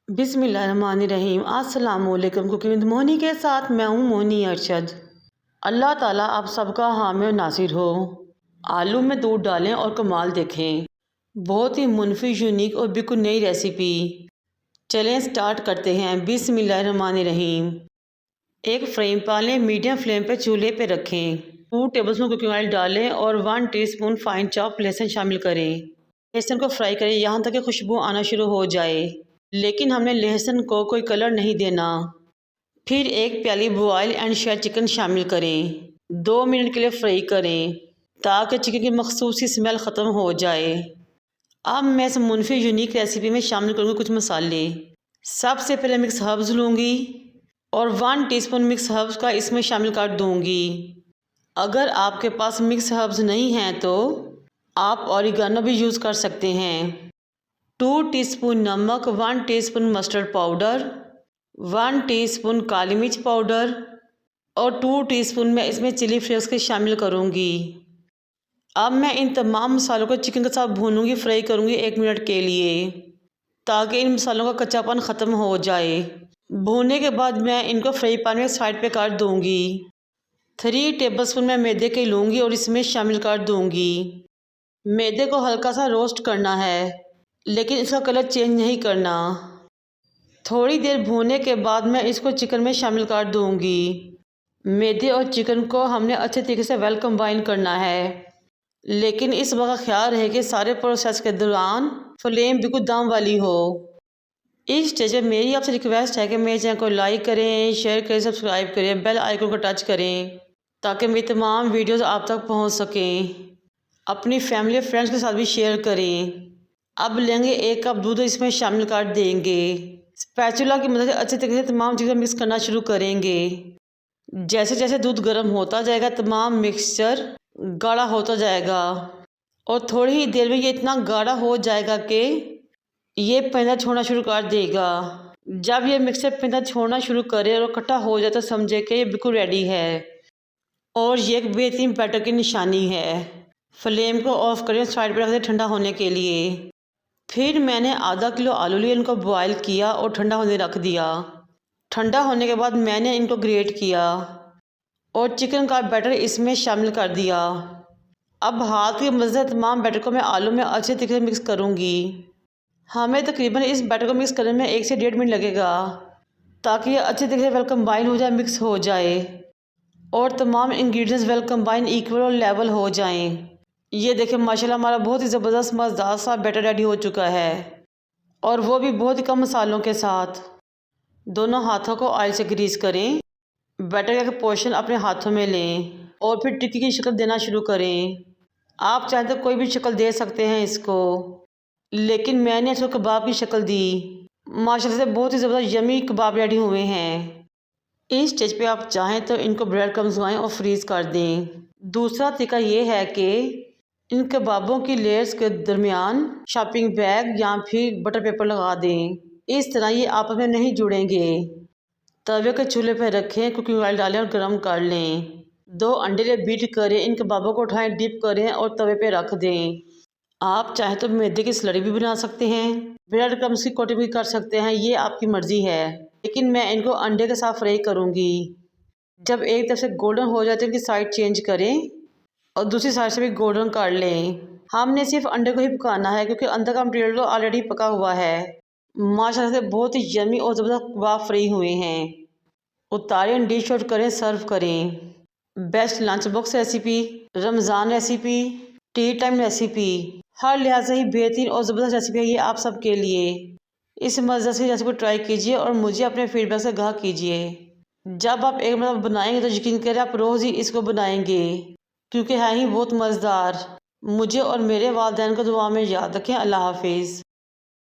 बिस्मिल्लाहिर्रहमानिर्रहीम। अस्सलामुअलैकुम। Cooking with Moni के साथ मैं हूँ मोनी अरशद। अल्लाह ताला आप सबका हामी और नासिर हो। आलू में दूध डालें और कमाल देखें। बहुत ही मुनफी, यूनिक और बिल्कुल नई रेसिपी। चलें स्टार्ट करते हैं। बिस्मिल्लाहिर्रहमानिर्रहीम। एक फ्रेम पालें, मीडियम फ्लेम पर चूल्हे पर रखें। 2 टेबलस्पून कुकिंग ऑयल डालें और 1 टीस्पून फाइन चॉप लहसुन शामिल करें। लहसुन को फ्राई करें यहाँ तक कि खुशबू आना शुरू हो जाए, लेकिन हमने लहसुन को कोई कलर नहीं देना। फिर एक प्याली बॉयल एंड शेयर चिकन शामिल करें। 2 मिनट के लिए फ्राई करें ताकि चिकन की मखसूस सी स्मेल ख़त्म हो जाए। अब मैं इस मुनफी यूनिक रेसिपी में शामिल करूँगी कुछ मसाले। सबसे पहले मिक्स हर्ब्स लूँगी और 1 टीस्पून मिक्स हर्ब्स का इसमें शामिल कर दूँगी। अगर आपके पास मिक्स हर्ब्स नहीं हैं तो आप ऑरिगेनो भी यूज़ कर सकते हैं। 2 टीस्पून नमक, 1 टीस्पून मस्टर्ड पाउडर, 1 टीस्पून काली मिर्च पाउडर और 2 टीस्पून मैं इसमें चिली फ्लेक्स के शामिल करूँगी। अब मैं इन तमाम मसालों को चिकन के साथ भूनूंगी, फ्राई करूँगी 1 मिनट के लिए, ताकि इन मसालों का कच्चापन ख़त्म हो जाए। भूनने के बाद मैं इनको फ्राई पैन में साइड पे कर दूँगी। 3 टेबलस्पून मैं मैदे के लूँगी और इसमें शामिल कर दूँगी। मैदे को हल्का सा रोस्ट करना है, लेकिन इसका कलर चेंज नहीं करना। थोड़ी देर भूनने के बाद मैं इसको चिकन में शामिल कर दूंगी। मैदे और चिकन को हमने अच्छे तरीके से वेल कंबाइन करना है, लेकिन इस बात का ख्याल रहे कि सारे प्रोसेस के दौरान फ्लेम बिल्कुल दम वाली हो। इस स्टेज पर मेरी आपसे रिक्वेस्ट है कि मेरे चैनल को लाइक करें, शेयर करें, सब्सक्राइब करें, बेल आइकन को टच करें ताकि मेरी तमाम वीडियोज़ आप तक पहुँच सकें। अपनी फैमिली और फ्रेंड्स के साथ भी शेयर करें। अब लेंगे 1 कप दूध, इसमें शामिल कर देंगे। स्पैचुला की मदद से अच्छे तरीके से तमाम चीज़ें मिक्स करना शुरू करेंगे। जैसे जैसे दूध गर्म होता जाएगा तमाम मिक्सचर गाढ़ा होता जाएगा और थोड़ी ही देर में ये इतना गाढ़ा हो जाएगा कि ये पैंदा छोड़ना शुरू कर देगा। जब ये मिक्सचर पैंदा छोड़ना शुरू करे और इकट्ठा हो जाए तो समझे कि ये बिल्कुल रेडी है और ये एक बेहतरीन बैटर की निशानी है। फ्लेम को ऑफ करें, साइड पर रख दें ठंडा होने के लिए। फिर मैंने आधा किलो आलू लिए, इनको बॉयल किया और ठंडा होने रख दिया। ठंडा होने के बाद मैंने इनको ग्रेट किया और चिकन का बैटर इसमें शामिल कर दिया। अब हाथ की मदद से तमाम बैटर को मैं आलू में अच्छे तरीके से मिक्स करूँगी। हमें तकरीबन इस बैटर को मिक्स करने में 1 से 1.5 मिनट लगेगा, ताकि ये अच्छे तरीके से वेल कंबाइन हो जाए, मिक्स हो जाए और तमाम इंग्रेडिएंट्स वेल कंबाइन, इक्वल और लेवल हो जाएँ। ये देखें माशाल्लाह हमारा बहुत ही ज़बरदस्त मज़ेदार सा बैटर रेडी हो चुका है, और वो भी बहुत ही कम मसालों के साथ। दोनों हाथों को ऑयल से ग्रीस करें, बैटर का पोर्शन अपने हाथों में लें और फिर टिक्की की शक्ल देना शुरू करें। आप चाहें तो कोई भी शक्ल दे सकते हैं इसको, लेकिन मैंने इसको कबाब की शक्ल दी। माशाल्लाह से बहुत ही ज़बरदस्त यमी कबाब रेडी हुए हैं। इस स्टेज पे आप चाहें तो इनको ब्रेड क्रम्स लगाएं और फ्रीज़ कर दें। दूसरा तरीका ये है कि इन कबाबों की लेयर्स के दरमियान शॉपिंग बैग या फिर बटर पेपर लगा दें। इस तरह ये आपस में नहीं जुड़ेंगे। तवे के चूल्हे पर रखें, कुकिंग ऑयल डालें और गर्म कर लें। 2 अंडे ले बीट करें, इन कबाबों को उठाएं, डिप करें और तवे पे रख दें। आप चाहें तो मैदे की स्लरी भी बना सकते हैं, ब्रेड क्रम्स की कोटिंग भी कर सकते हैं, ये आपकी मर्ज़ी है, लेकिन मैं इनको अंडे के साथ फ्राई करूँगी। जब एक तरफ से गोल्डन हो जाए तो इनकी साइड चेंज करें और दूसरी साइड से भी गोल्डन कर लें। हमने सिर्फ अंडे को ही पकाना है क्योंकि अंदर का मटेरियल तो ऑलरेडी पका हुआ है। माशाल्लाह से बहुत ही यमी और ज़बरदस्त कबाब फ्राई हुए हैं। उतारें, डिश आउट करें, सर्व करें। Best lunch box recipe, Ramzan recipe, tea time recipe, हर लिहाज से ही बेहतरीन और ज़बरदस्त रेसिपी है ये आप सबके लिए। इस मज़े से रेसिपी ट्राई कीजिए और मुझे अपने फीडबैक से आगाह कीजिए। जब आप एक मतलब बनाएंगे तो यकीन करें आप रोज़ ही इसको बनाएंगे, क्योंकि है ही बहुत मज़ेदार। मुझे और मेरे वालिदैन को दुआ में याद रखें। अल्लाह हाफिज़।